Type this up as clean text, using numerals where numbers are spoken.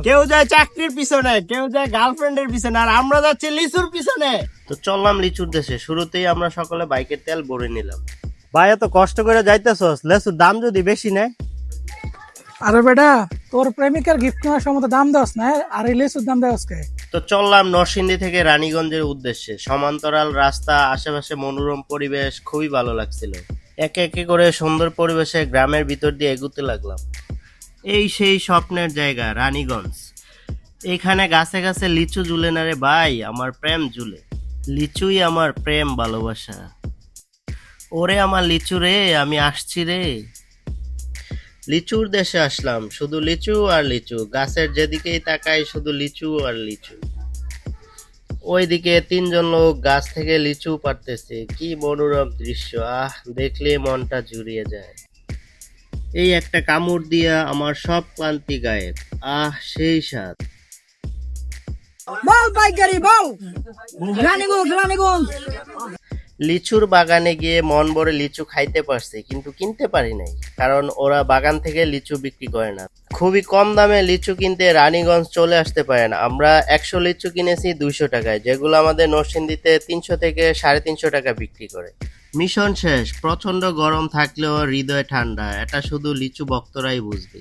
কেউ যায় চাকরির পিছনে, কেউ যায় গার্লফ্রেন্ডের পিছনে, আর আমরা যাচ্ছি লিচুর পিছনে। তো চললাম লিচুর দেশে। শুরুতেই আমরা সকলে বাইকের তেল ভরে নিলাম। ভাই এত কষ্ট করে যাইতেছস, লেচুর দাম যদি বেশি নেয়? আরে বেটা, তোর প্রেমিকার গিফট কেনার সময় তো দাম দেওয়াস না, আর এই লেচুর দাম দেওয়াস কে? তো চললাম নরসিংদী থেকে রানীগঞ্জের উদ্দেশ্যে। সমান্তরাল রাস্তা, আশেপাশে মনোরম পরিবেশ, খুবই ভালো লাগছিল। একে একে করে সুন্দর পরিবেশে গ্রামের ভিতর দিয়ে এগুতে লাগলাম। এই সেই স্বপ্নের জায়গা রানীগঞ্জ। এখানে গাছে গাছে লিচু ঝুলে না রে ভাই, আমার প্রেম ঝুলে। লিচুই আমার প্রেম ভালোবাসা। ওরে আমার লিচু রে, আমি আসছি রে। লিচুর দেশে আসলাম, শুধু লিচু আর লিচু। গাছের যেদিকেই তাকাই শুধু লিচু আর লিচু। ওইদিকে তিনজন লোক গাছ থেকে লিচু পাড়তেছে। কি মনোরম দৃশ্য! আহ, দেখলে মনটা জুড়িয়ে যায়। এই একটা কামড় দিয়া আমার সব ক্লান্তি গায়েব। আহ, সেই স্বাদ। বল পাইকারি বল, রানীগঞ্জ। লিচুর বাগানে গিয়ে মন ভরে লিচু খাইতে পারছি, কিন্তু কিনতে পারি নাই, কারণ ওরা বাগান থেকে লিচু বিক্রি করে না। খুবই কম দামে লিচু কিনতে রানীগঞ্জ চলে আসতে পারেন। আমরা 100 লিচু কিনেছি 200 টাকায়, যেগুলো আমাদের নরসিংদীতে 300 থেকে 350 টাকা বিক্রি করে। মিশন শেষ। প্রচন্ড গরম থাকলেও হৃদয় ঠান্ডা। এটা শুধু লিচু ভক্তরাই বুঝবে।